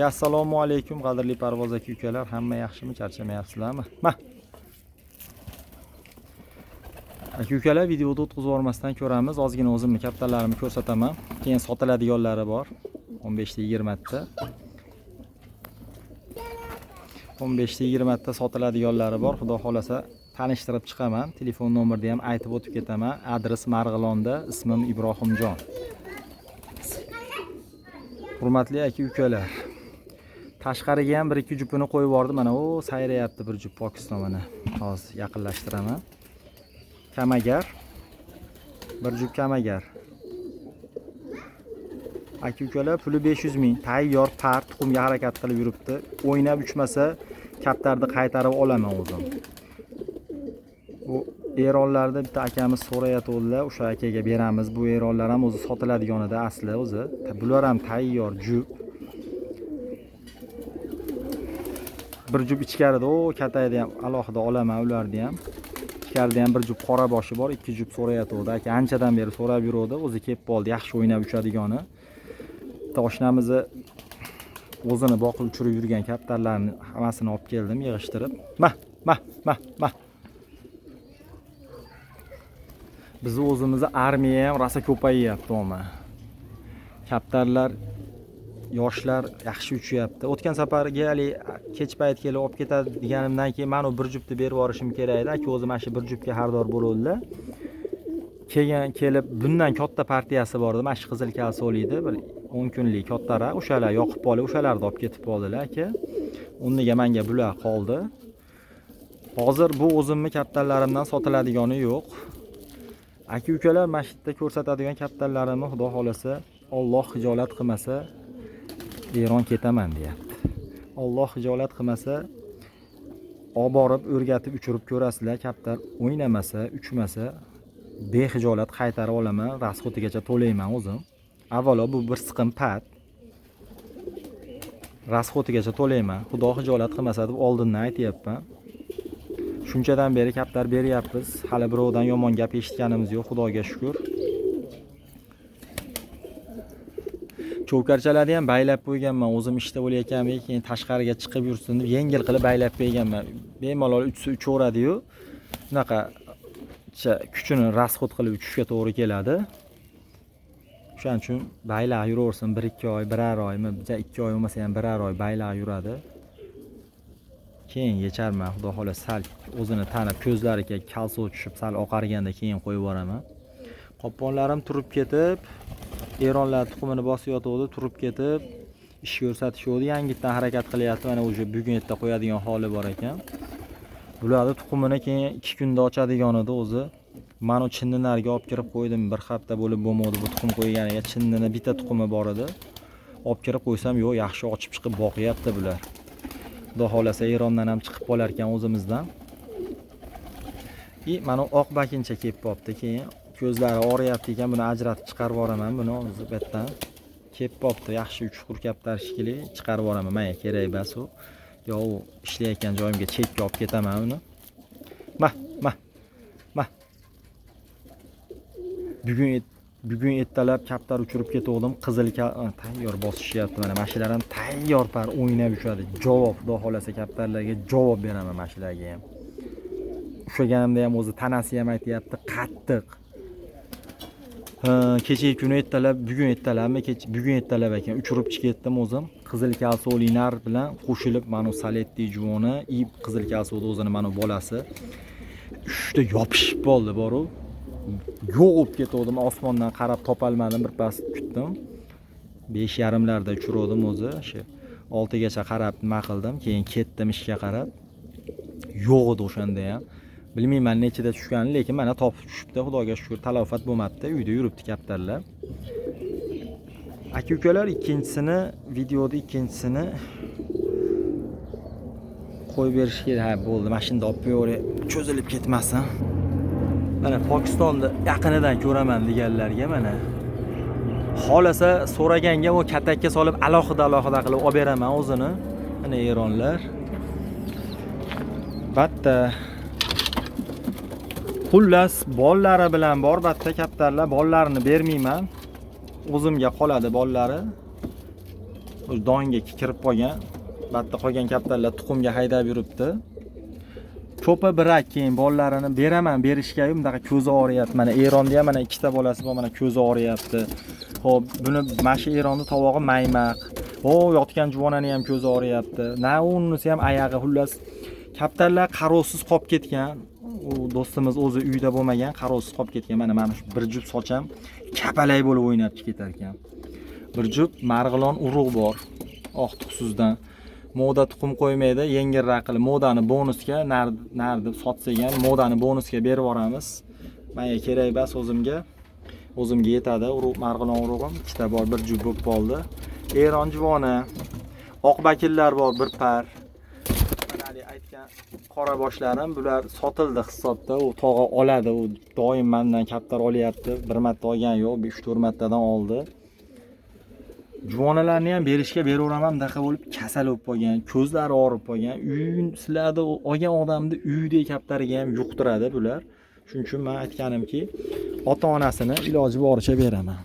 Assalomu alaykum qadrli parvoz aka-ukalar, hamma yaxshimi, charchamayapsizlarmi? Aka-ukalar, videoda o'tkazib yubormasdan ko'ramiz. Ozgina o'zimni kaptalarimni ko'rsataman. Keyin sotiladiganlari bor. 15 ta 20 ta. 15 ta 20 ta sotiladiganlari bor. Xudo xolasa tanishtirib chiqaman. Telefon nomerni ham aytib o'tib ketaman. Adres Marg'ilonda, ismim Ibrohimjon. Hurmatli aka-ukalar, tashqariga ham 1-2 jupini qo'yib yubordim. Mana o sayrayapti bir jup Pokiston mana. Hozir yaqinlashtiraman. Kamagar. Bir jup kamagar. Aka-ukalar puli 500 ming. Tayyor par tuxumga harakat qilib yuribdi. O'ynab uchmasa kaptarni qaytarib olaman o'zim. Bu eronlarda bitta akamiz so'rayotganlar, o'sha akaga beramiz. Bu eronlar ham o'zi sotiladiganida asli o'zi. Bular ham tayyor jup. Bir jup ichkarida o katayda ham alohida olaman ularni ham. Ichkarida ham bir jup qora boshi bor, 2 jup so'rayotgandi. Aka anchadan beri so'rab yurdi, o'zi kelib qoldi, yaxshi o'ynab uchadigani. Toshnamizni o'zini boqib uchirib yurgan kaptarlarni hammasini olib keldim, yig'ishtirib. Mah. Biz o'zimizni armiya ham rosa ko'payyapti o'ma. Kaptarlar, yoshlar yaxshi uchyapti. O'tgan safarga hali kech payt kelib olib ketadi deganimdan keyin men u bir jupni berib yuborishim kerak edi. Aka o'zi mana shu bir jupga xaridor bo'ldi. Keyin kelib bundan katta partiyasi bor edi. Mana shu qizil kalsoliydi, bir 10 kunlik kattaroq. O'shalar yoqib qolib, o'shalarni olib ketib qoldilar aka. O'rniga menga bular qoldi. Hozir bu o'zimni kaptarlarimdan sotiladigani yo'q. Aka-ukalar, mana shu yerda ko'rsatadigan kaptarlarimni xudo xolasa, Alloh hijolat qilmasa Eron ketaman deyapti. Alloh hijolat qilmasa olib borib o'rgatib uchirib ko'rasizlar. Kaptar o'ynamasa, uchmasa behijolat qaytarib olaman, rasxotigacha to'layman o'zim. Avvalo bu bir siqim pat. Rasxotigacha to'layman. Xudo hijolat qilmasa deb oldindan aytayapman. Shunchadan beri kaptar beryapmiz. Hali birovdan yomon gap eshitganimiz yo'q, Xudoga shukr. Cho'karchalarni ham baylab qo'yganman. O'zim ishda bo'layotganman, keyin tashqariga chiqib yursin deb yengil qilib baylab qo'yganman. Bemalol uchaveradi-yu. Bunaqa kuchini rasxot qilib uchishga to'g'ri keladi. Shuning uchun baylab yuraversin 1-2 oy, 1 oymi, 2 oy bo'lmasa ham 1 oy baylab yuradi. Keyin yecharman, xudo xolos sal o'zini tanib, ko'zlariga kalso tushib, sal oqarganda keyin qo'yib yuboraman. Qopqonlarim turib ketib, eronlar tuxumini bosayotgandi, turib ketib, ish ko'rsatishdi, yangitdan harakat qilyapti. Mana o'sha bugun erta qo'yadigan holi bor ekan. Bularni tuxumini keyin 2 kunda ochadigan edi o'zi. Men u chinnlarga olib kirib qo'ydim, bir hafta bo'lib bo'lmadi bu tuxum qo'yganiga. Chinnini bitta tuxumi bor edi. Olib kirib qo'ysam, yo'q, yaxshi ochib chiqib boqyapti bular. Xudo xolasa Erondan ham chiqib qolar ekan o'zimizdan. Mana oq bakincha kelib qopti, keyin ko'zlari og'riyapti ekan, buni ajratib chiqarib yuboraman, buni o'zi betdan. Kelib qopti, yaxshi 3 xur kaptar shikili chiqarib yuboraman. Menga kerak emas u. Yo, u ishlayotgan joyimga chekka olib ketaman uni. Mah. Bugun ertalab kaptar uchirib ketdim. Qizil tayyor bosishyapti. Mana mashinalar ham tayyor par o'ynab uchadi. Javob, xudo xolasa kaptarlarga javob beraman mashinalarga ham. Ushlaganimda ham o'zi tanasi ham aytayapti, qattiq. Kechagi kuni ertalab, bugun ertalab ekan uchirib chiqetdim o'zim. Qizil kalsolinar bilan qo'shilib mana Saletti juvoni, qizil kalsodi o'zini mana bolasi. Uchta yopishib qoldi boru. Yo'g'ib ketdim, osmondan qarab topolmadim, birpas kutdim. 5:30larda uchirdim o'zi, shu 6 gacha qarab nima qildim, keyin ketdim ishga qarab. Yo'q edi o'shanda ham. Bilmayman nechida tushganini, lekin mana topib tushibdi, Xudoga shukr, talofat bo'lmadi, uyda yuribdi kaptarlar. Aka-ukalar, videoda ikkinchisini qo'yib berish kerak. Ha, bo'ldi, mashinada olib qo'yaver, cho'zilib ketmasin. Mana Pokistonni yaqinidan ko'raman deganlarga mana xolasa so'raganga u katakka solib alohida qilib olib beraman o'zini. Mana eronlar. Batta xullas bollari bilan bor, batta kaptarlar, bollarini bermayman. O'zimga qoladi bollari. donga kirib qolgan. Batta qolgan kaptarlar tuxumga haydab yuribdi. Ko'pi birak keyin bolalarini beraman, berishga-yu bunaqa ko'zi og'riyapti. Mana Eronda ham mana ikkita bolasi bor, mana ko'zi og'riyapti. Xo'p, buni mashi Eronni tovog'i maymaq. Yotgan juvonani ham ko'zi og'riyapti. Na unisi ham oyog'i, xullas kaptarlar qarovsiz qolib ketgan. U do'stimiz o'zi uyda bo'lmagan, qarovsiz qolib ketgan. Mana shu bir jup socham kapalak bo'lib o'ynab ketar ekan. Bir jup marg'ilon urug' bor, oq tuxsizdan. Moda tuxum qo'ymaydi, yengilroq qilib modani bonusga nardi sotsak ham modani bonusga berib yuboramiz. Menga kerak emas o'zimga yetadi. Urug' marg'ilon urug'im ikkita bor, bir jup bo'lib qoldi. Eron juvoni, oq bakillar bor bir par. Mana aytgan qora boshlarim, bular sotildi hisobda. U tog'a oladi, u doim mendan kaptar olyapti. Bir marta olgan yo'q, 3-4 martadan oldi. Juvonalarni ham berishga beraveraman, bunaqa bo'lib kasal bo'lib qolgan, ko'zlari og'rib qolgan. Sizlarda olgan odamni uydagi kaptariga ham yuqtiradi bular. Shuning uchun men aytganimki, ota-onasini iloji boricha beraman.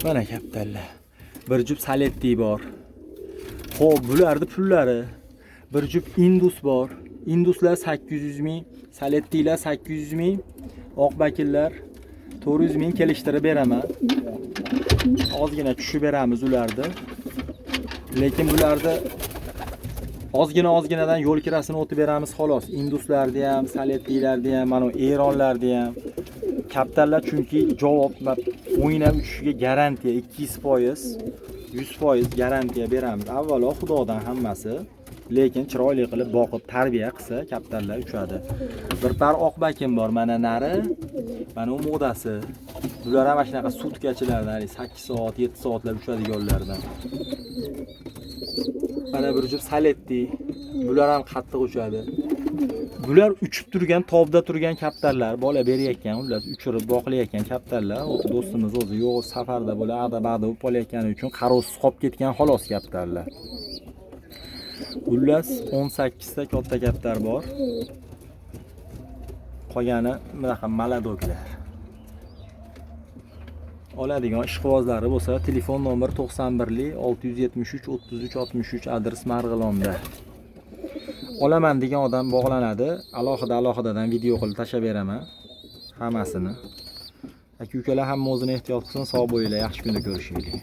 Mana kaptarlar. Bir jup saletti bor. Xo'p, bularni pullari. Bir jup indus bor. Induslar 800 ming, salettilar 800 ming, oq bakillar 400 ming kelishtirib beraman. Ozgina tushib beramiz ularni. Lekin bularni ozginadan yo'l kirasini o'tib beramiz xolos. Induslarni ham, salettilarni ham, mana Eronlarni ham. Kaptarlar chunki javob o'ynab uchishiga garantiya 200%, 100% garantiya beramiz. Avvalo Xudodan hammasi, lekin chiroyli qilib boqib tarbiya qilsa kaptarlar uchadi. Bir par oq bakim bor, mana nari, mana u modasi. Bular ham shunaqa sutkachilardan, 8 soat, 7 soatlab uchadiganlardan. Mana bir jup saletti. Bular ham qattiq uchadi. Bular uchib turgan, tobda turgan kaptarlar, bola berayotgan, ular uchirib boqilayotgan kaptarlar. Do'stimiz o'zi yo'q, safarda bo'la, ag'da-bag'da bo'lib qolayotgani uchun qarovsiz qolib ketgan xolos kaptarlar. Xullas 18 ta katta kaptar bor. Qolgani bunaqa maladoklar. Oladigan ishqibozlari bo'lsa, telefon nomer 91 673 33 63, adres Marg'ilonda. Olaman degan odam bog'lanadi. Alohida-alohidadan video qilib tashlab beraman hammasini. Aka-ukalar hamma o'zini ehtiyot qilsin, sog' bo'linglar, yaxshi kunda ko'rishaylik.